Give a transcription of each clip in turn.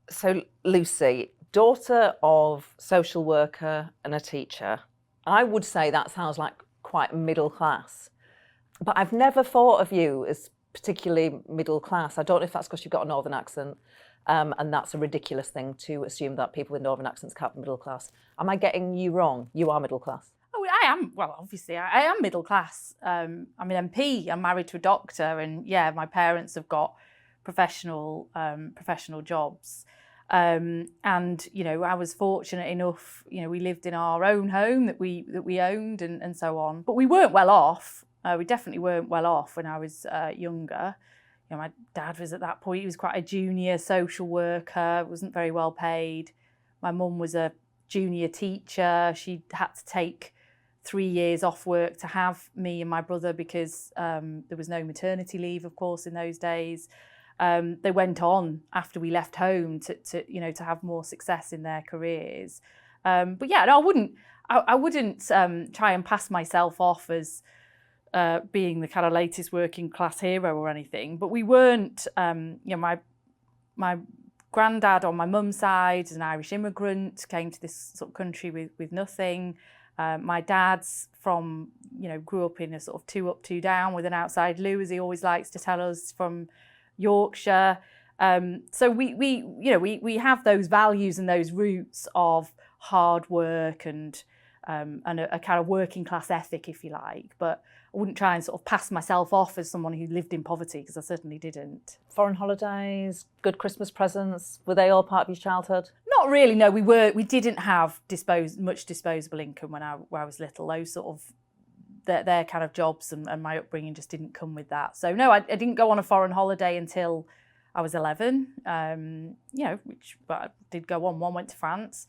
So, Lucy, daughter of social worker and a teacher, I would say that sounds like quite middle class. But I've never thought of you as particularly middle class. I don't know if that's because you've got a northern accent, and that's a ridiculous thing to assume that people with northern accents can't be middle class. Am I getting you wrong? You are middle class. Oh, I am. Well, obviously, I am middle class. I'm an MP. I'm married to a doctor, and yeah, my parents have got professional jobs. And I was fortunate enough. We lived in our own home that we owned, and so on. But we weren't well off. We definitely weren't well off when I was younger. My dad was at that point. He was quite a junior social worker. Wasn't very well paid. My mum was a junior teacher. She had to take 3 years off work to have me and my brother because there was no maternity leave, of course, in those days. They went on after we left home to have more success in their careers. But yeah, no, I wouldn't try and pass myself off as being the kind of latest working class hero or anything. But we weren't. My granddad on my mum's side is an Irish immigrant, came to this sort of country with nothing. My dad's grew up in a sort of 2 up, 2 down with an outside loo, as he always likes to tell us, from Yorkshire. So we have those values and those roots of hard work and a kind of working class ethic, if you like. But I wouldn't try and sort of pass myself off as someone who lived in poverty, because I certainly didn't. Foreign holidays, good Christmas presents, were they all part of your childhood? Not really, no. We didn't have much disposable income when I was little. Those sort of their kind of jobs and my upbringing just didn't come with that. So no, I didn't go on a foreign holiday until I was 11. But I did go on one. Went to France.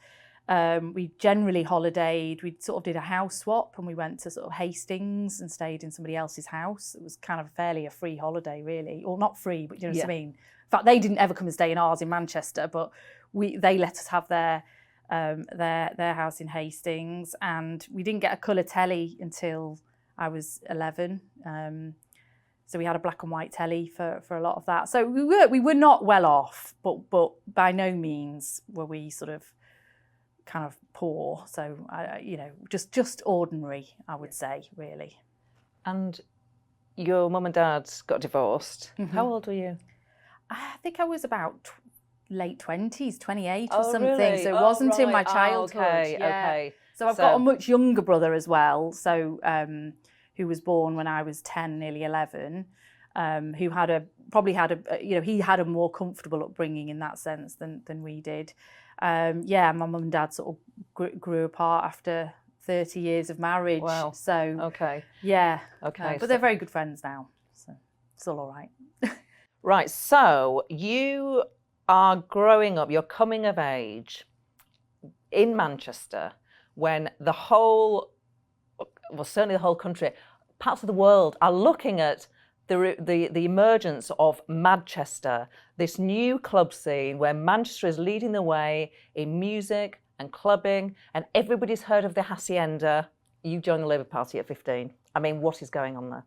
We generally holidayed. We sort of did a house swap, and we went to sort of Hastings and stayed in somebody else's house. It was kind of fairly a free holiday, really. Or not free, but you know what I mean. In fact, they didn't ever come and stay in ours in Manchester, but they let us have their house in Hastings, and we didn't get a colour telly until I was 11. So we had a black and white telly for a lot of that. So we were not well off, but by no means were we sort of kind of poor. So just ordinary, I would say, really. And your mum and dad got divorced. Mm-hmm. How old were you? I think I was about late 20s, 28 or something. Really? So it wasn't in my childhood. Okay. So I've got a much younger brother as well. So who was born when I was 10, nearly 11. Who probably had a more comfortable upbringing in that sense than we did. My mum and dad sort of grew apart after 30 years of marriage. Wow. So okay. Yeah. Okay. But they're very good friends now. So it's all right. Right. So you are growing up, you're coming of age in Manchester when certainly the whole country, parts of the world are looking at the emergence of Manchester, this new club scene where Manchester is leading the way in music and clubbing, and everybody's heard of the Hacienda. You joined the Labour Party at 15. I mean, what is going on there?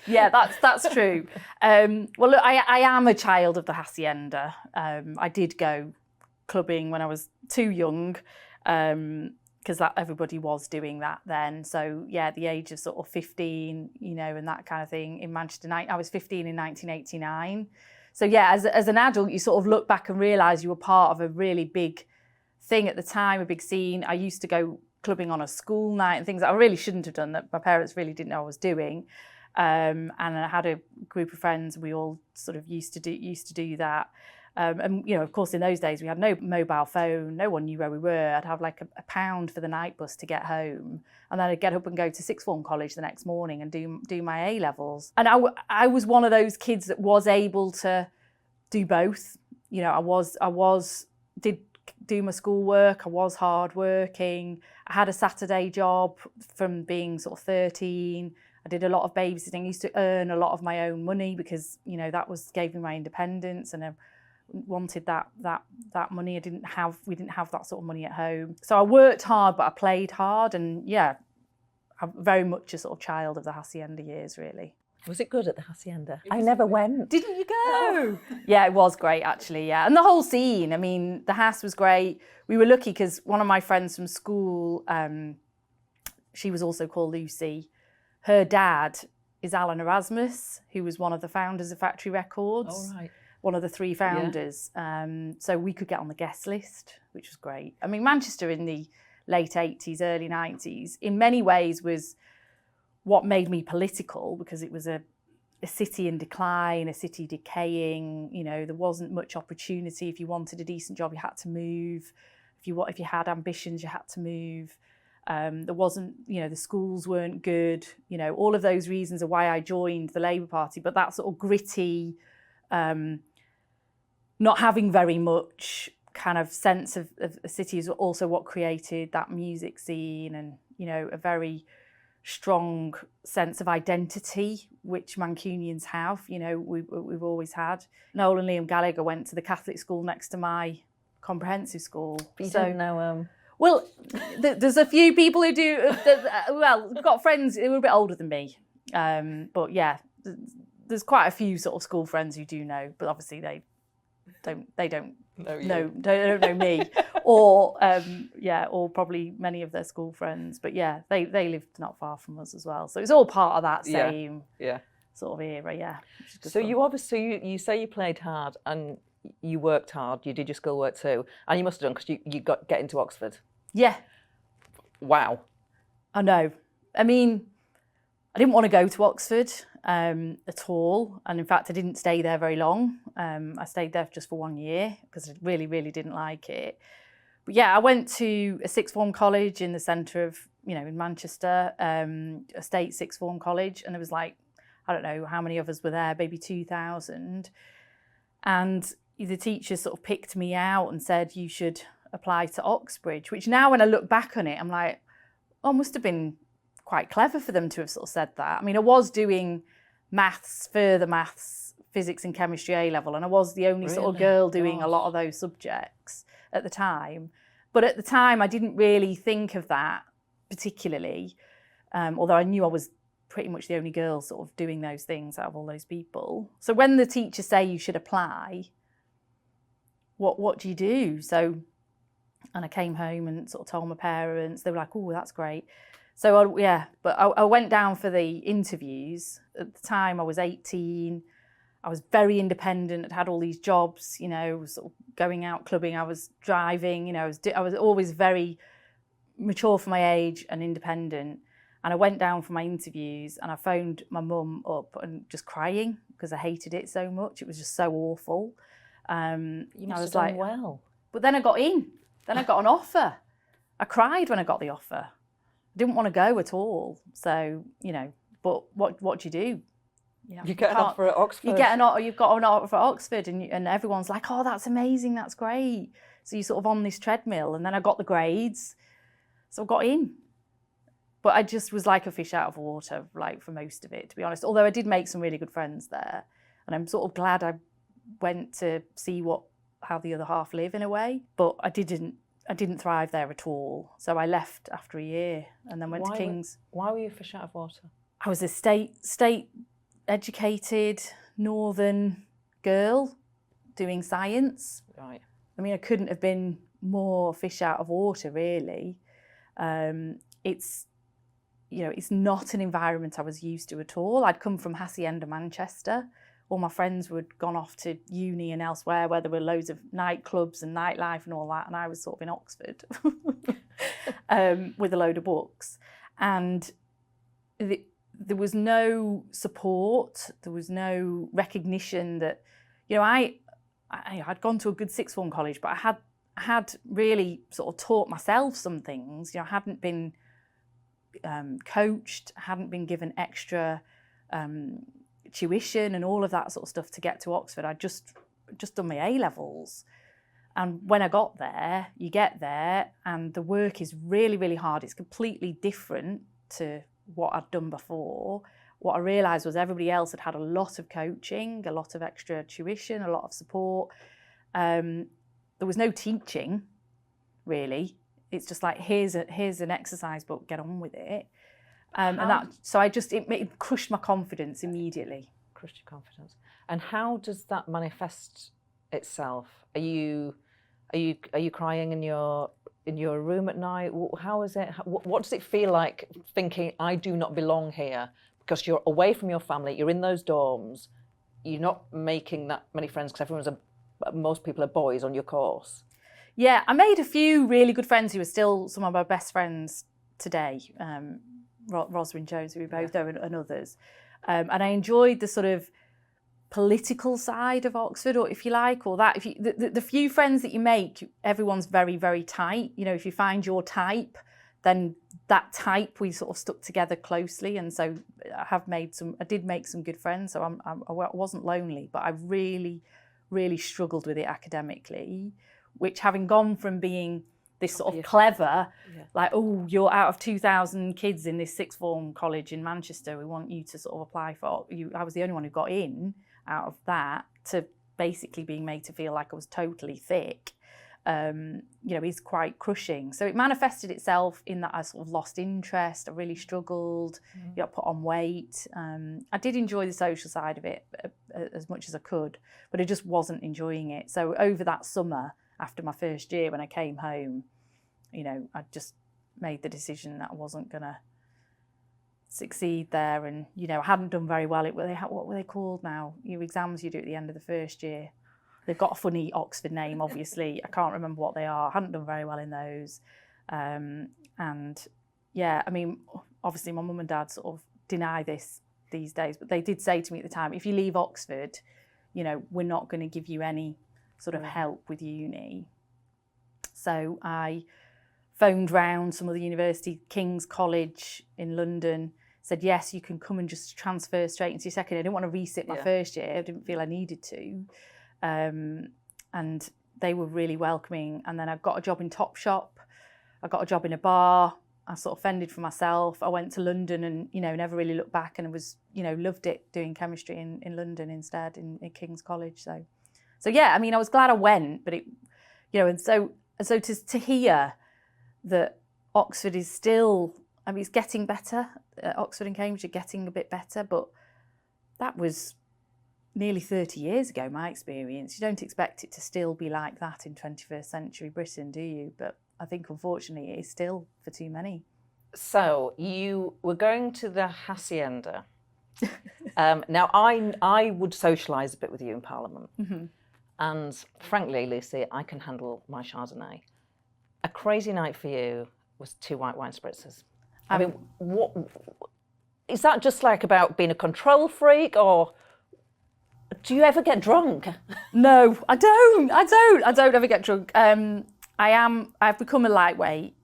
Yeah, that's true. Well, look, I am a child of the Hacienda. I did go clubbing when I was too young, because everybody was doing that then. So yeah, at the age of sort of 15, and that kind of thing in Manchester. I was 15 in 1989. So yeah, as an adult, you sort of look back and realise you were part of a really big thing at the time, a big scene. I used to go clubbing on a school night and things that I really shouldn't have done, that my parents really didn't know I was doing. And I had a group of friends. We all sort of used to do that. And of course, in those days we had no mobile phone. No one knew where we were. I'd have like a pound for the night bus to get home, and then I'd get up and go to sixth form college the next morning and do my A levels. And I was one of those kids that was able to do both. I did do my schoolwork. I was hardworking. I had a Saturday job from being sort of 13. I did a lot of babysitting. I used to earn a lot of my own money because that gave me my independence, and I wanted that money. We didn't have that sort of money at home. So I worked hard, but I played hard, and yeah, I'm very much a sort of child of the Hacienda years, really. Was it good at the Hacienda? I never went. Didn't you go? Yeah, it was great actually, yeah. And the whole scene, I mean, the house was great. We were lucky because one of my friends from school, she was also called Lucy. Her dad is Alan Erasmus, who was one of the founders of Factory Records. Oh, right. One of the three founders. Yeah. So we could get on the guest list, which was great. I mean, Manchester in the late 80s, early 90s, in many ways was what made me political, because it was a city in decline, a city decaying. You know, there wasn't much opportunity. If you wanted a decent job, you had to move. If you had ambitions, you had to move. There wasn't, you know, the schools weren't good. You know, all of those reasons are why I joined the Labour Party. But that sort of gritty, not having very much kind of sense of a city is also what created that music scene, and, you know, a very strong sense of identity, which Mancunians have. You know, we've always had. Noel and Liam Gallagher went to the Catholic school next to my comprehensive school. But you don't know. Well, there's a few people who do. Well, I've got friends who are a bit older than me, but yeah, there's quite a few sort of school friends who do know, but obviously they don't know me, or or probably many of their school friends. But yeah, they lived not far from us as well, so it's all part of that same sort of era. Yeah. So you obviously you say you played hard and you worked hard. You did your schoolwork too, and you must have done, because you got get into Oxford. Yeah. Wow. I know. I mean, I didn't want to go to Oxford at all. And in fact, I didn't stay there very long. I stayed there just for 1 year because I really, really didn't like it. But yeah, I went to a sixth form college in the centre of, you know, in Manchester, a state sixth form college. And there was like, I don't know how many of us were there, maybe 2,000. And the teachers sort of picked me out and said, you should apply to Oxbridge, which now when I look back on it, I'm like, oh, must have been quite clever for them to have sort of said that. I mean, I was doing further maths, physics and chemistry A level, and I was the only sort of girl doing a lot of those subjects at the time. But at the time, I didn't really think of that particularly, although I knew I was pretty much the only girl sort of doing those things out of all those people. So when the teachers say you should apply, what do you do? So, and I came home and sort of told my parents. They were like, oh, that's great. So I went down for the interviews. At the time I was 18. I was very independent. I'd had all these jobs, you know, sort of going out clubbing. I was driving, you know, I was always very mature for my age and independent. And I went down for my interviews and I phoned my mum up and just crying because I hated it so much. It was just so awful. You must have done well. But then I got in. Then I got an offer. I cried when I got the offer. I didn't want to go at all. So, you know, but what do you do? You get an offer at Oxford. You've got an offer at Oxford, and everyone's like, oh, that's amazing, that's great. So you're sort of on this treadmill, and then I got the grades, so I got in. But I just was like a fish out of water, like for most of it, to be honest. Although I did make some really good friends there, and I'm sort of glad I went to see how the other half live in a way. But I didn't thrive there at all. So I left after a year, and then went to King's. Why were you a fish out of water? I was a state educated northern girl doing science. Right. I mean, I couldn't have been more fish out of water, really. It's not an environment I was used to at all. I'd come from Hacienda, Manchester. All my friends had gone off to uni and elsewhere where there were loads of nightclubs and nightlife and all that, and I was sort of in Oxford with a load of books. And there was no support, there was no recognition that, you know, I'd gone to a good sixth form college, but I had really sort of taught myself some things. You know, I hadn't been coached, hadn't been given extra tuition and all of that sort of stuff to get to Oxford. I'd just done my A-levels. And when I got there, you get there and the work is really, really hard. It's completely different to what I'd done before. What I realised was everybody else had had a lot of coaching, a lot of extra tuition, a lot of support. There was no teaching, really. It's just like, here's an exercise book, get on with it. So it crushed my confidence immediately. Crushed your confidence. And how does that manifest itself? Are you crying in your room at night? How is it? What does it feel like thinking I do not belong here? Because you're away from your family, you're in those dorms, you're not making that many friends because most people are boys on your course. Yeah, I made a few really good friends who are still some of my best friends today. Rosalind Jones, who we both know, and others. And I enjoyed the sort of political side of Oxford, or if you like, or that. The few friends that you make, everyone's very, very tight. You know, if you find your type, then that type we sort of stuck together closely. And so I did make some good friends. So I wasn't lonely, but I really, really struggled with it academically, which, having gone from being this sort of clever, like, oh, you're out of 2,000 kids in this sixth form college in Manchester, we want you to sort of apply for you. I was the only one who got in out of that, to basically being made to feel like I was totally thick, is quite crushing. So it manifested itself in that I sort of lost interest. I really struggled, put on weight. I did enjoy the social side of it as much as I could, but I just wasn't enjoying it. So over that summer, after my first year, when I came home, I just made the decision that I wasn't going to succeed there. And, I hadn't done very well. What were they called now? Your exams you do at the end of the first year. They've got a funny Oxford name, obviously. I can't remember what they are. I hadn't done very well in those. Obviously my mum and dad sort of deny this these days, but they did say to me at the time, if you leave Oxford, we're not going to give you any sort of help with uni. So I phoned round some other university, King's College in London, said, yes, you can come and just transfer straight into your second year. I didn't want to resit my first year. I didn't feel I needed to. And they were really welcoming. And then I got a job in Topshop. I got a job in a bar. I sort of fended for myself. I went to London and, never really looked back, and loved it doing chemistry in London instead, in King's College. So yeah, I was glad I went, but to hear that Oxford is still, it's getting better. Oxford and Cambridge are getting a bit better, but that was nearly 30 years ago, my experience. You don't expect it to still be like that in 21st century Britain, do you? But I think, unfortunately, it is still for too many. So you were going to the Hacienda. Now, I would socialise a bit with you in Parliament. Mm-hmm. And frankly, Lucy, I can handle my Chardonnay. A crazy night for you was 2 white wine spritzers. What is that just like about being a control freak, or do you ever get drunk? No, I don't ever get drunk. I've become a lightweight,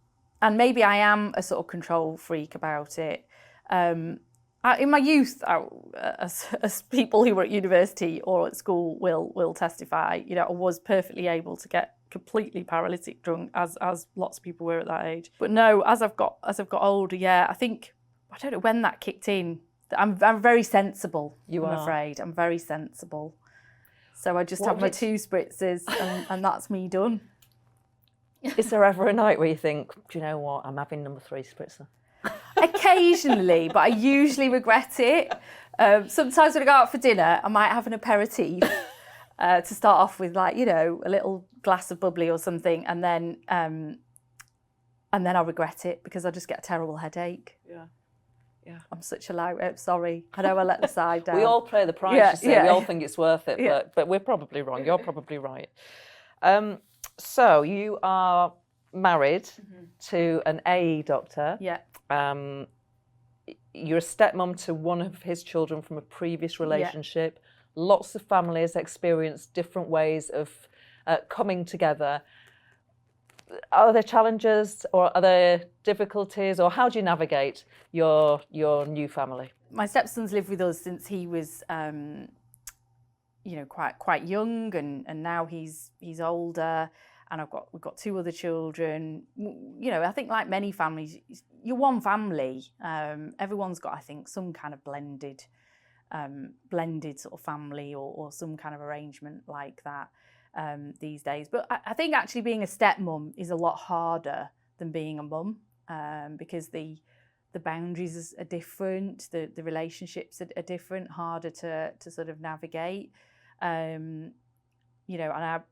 and maybe I am a sort of control freak about it. In my youth, as people who were at university or at school will testify, I was perfectly able to get completely paralytic drunk, as lots of people were at that age. But no, as I've got older, I think, I don't know when that kicked in. I'm very sensible. I'm afraid I'm very sensible. So I just have my 2 spritzes and that's me done. Is there ever a night where you think, do you know what, I'm having number 3 spritzer? Occasionally, but I usually regret it. Sometimes when I go out for dinner, I might have an aperitif to start off with, like, a little glass of bubbly or something, and then I'll regret it because I just get a terrible headache. Yeah. I'm such a loud. Sorry, I know I let the side down. We all pay the price. We all think it's worth it, but we're probably wrong. You're probably right. So you are married to an AE doctor. Yeah. You're a stepmom to one of his children from a previous relationship. Lots of families experience different ways of coming together. Are there challenges, or are there difficulties, or how do you navigate your new family? My stepson's lived with us since he was, quite young, and now he's older. And we've got 2 other children. I think, like many families, you're one family. Everyone's got, I think, some kind of blended sort of family or some kind of arrangement like that these days. But I think actually being a stepmom is a lot harder than being a mum, because the the boundaries are different, the relationships are different, harder to sort of navigate. You know, and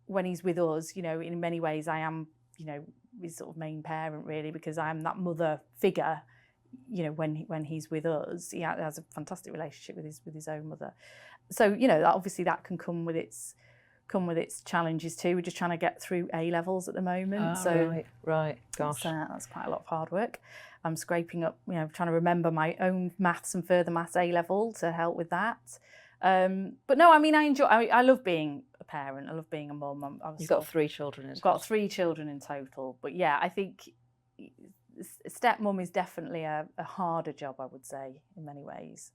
when he's with us, you know, in many ways I am, you know, his sort of main parent really, because I'm that mother figure. You know, when he's with us, he has a fantastic relationship with his own mother. So, you know, obviously that can come with its challenges too. We're just trying to get through A levels at the moment. Right. Gosh, that's quite a lot of hard work. I'm scraping up, you know, trying to remember my own maths and further maths A level to help with that. But no, I mean, I love being a parent. I love being a mum. You've got 3 children. I've got 3 children in total. But yeah, I think stepmom is definitely a harder job, I would say, in many ways.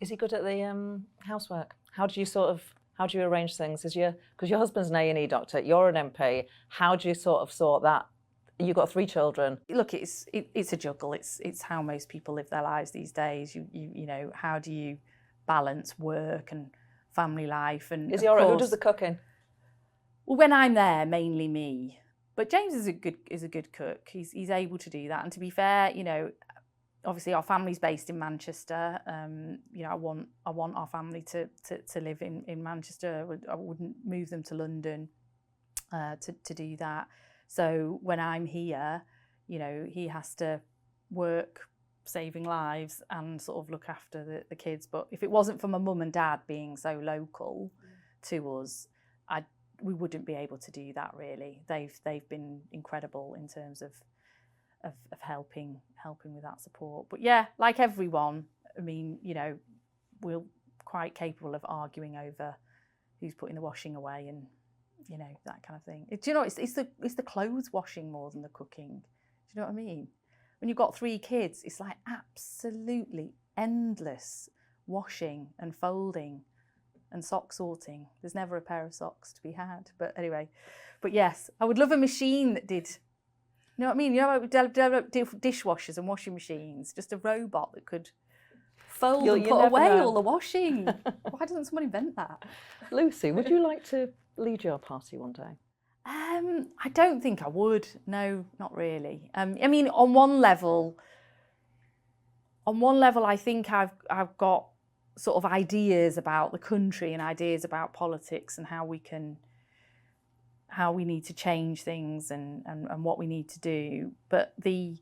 Is he good at the housework? How do you arrange things? Because your husband's an A&E doctor, you're an MP. How do you sort of sort that? You've got 3 children. Look, it's a juggle. It's how most people live their lives these days. You know, how do you balance work and family life? And is he all right? Who does the cooking? Well, when I'm there, mainly me. But James is a good cook. He's able to do that. And to be fair, you know, obviously our family's based in Manchester. You know, I want our family to live in Manchester. I wouldn't move them to London to do that. So when I'm here, you know, he has to work saving lives and sort of look after the kids. But if it wasn't for my mum and dad being so local to us, we wouldn't be able to do that really. They've been incredible in terms of helping with that support. But yeah, like everyone, I mean, you know, we're quite capable of arguing over who's putting the washing away and, you know, that kind of thing. Do you know, it's the clothes washing more than the cooking. Do you know what I mean? When you've got 3 kids, it's like absolutely endless washing and folding and sock sorting. There's never a pair of socks to be had. But anyway, but yes, I would love a machine that did, you know what I mean? You know, we develop dishwashers and washing machines, just a robot that could fold and put away all the washing. Why doesn't someone invent that? Lucy, would you like to lead your party one day? I don't think I would. No, not really. I mean, on one level, I think I've got sort of ideas about the country and ideas about politics and how we need to change things and what we need to do. But the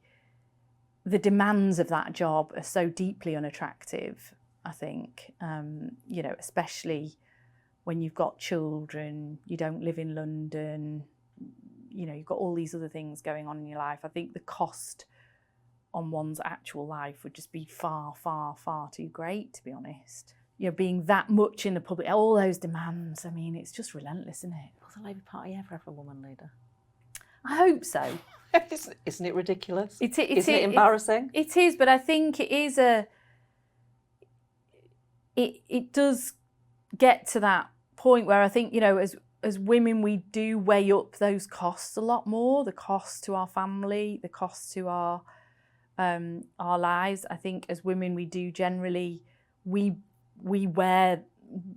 demands of that job are so deeply unattractive, I think, you know, especially when you've got children, you don't live in London, you know, you've got all these other things going on in your life. I think the cost on one's actual life would just be far, far, far too great, to be honest. You know, being that much in the public, all those demands, I mean, it's just relentless, isn't it? Will the Labour Party ever have a woman leader? I hope so. Isn't it ridiculous? Isn't it embarrassing? It is, but I think it is it does get to that point where I think, you know, as women, we do weigh up those costs a lot more, the cost to our family, the cost to our lives. I think as women, we do generally, we wear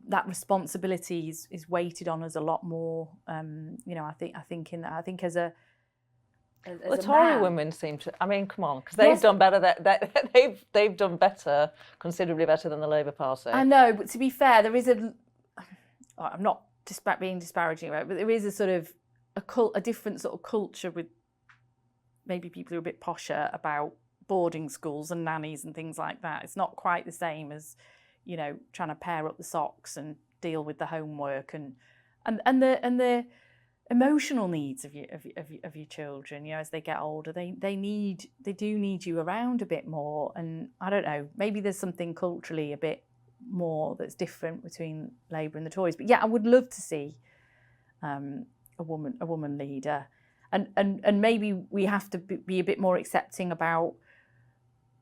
that responsibility is weighted on us a lot more. You know, I think as the Tory women seem to. I mean, come on, because they've done better. They've done better, considerably better than the Labour Party. I know, but to be fair, there is I'm not being disparaging about it, but there is a sort of a different sort of culture with maybe people who are a bit posher about boarding schools and nannies and things like that. It's not quite the same as, you know, trying to pair up the socks and deal with the homework and the emotional needs of your children. You know, as they get older, they do need you around a bit more. And I don't know, maybe there's something culturally a bit more that's different between Labour and the Tories. But yeah, I would love to see a woman leader, and maybe we have to be a bit more accepting about,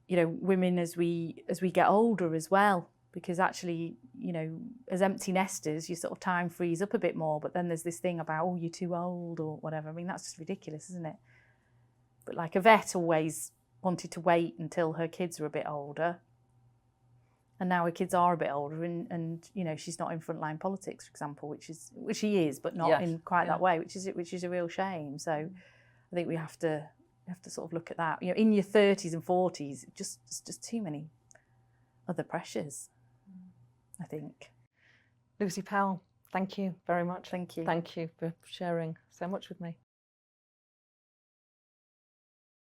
you know, women as we get older as well, because actually, you know, as empty nesters, your sort of time frees up a bit more. But then there's this thing about, oh, you're too old or whatever. I mean, that's just ridiculous, isn't it? But like Yvette always wanted to wait until her kids were a bit older. And now her kids are a bit older, and you know, she's not in frontline politics, for example, which she is, but not in quite that way, which is a real shame. So I think we have to have to sort of look at that. You know, in your 30s and 40s, it's just too many other pressures, I think. Lucy Powell, thank you very much. Thank you. Thank you for sharing so much with me.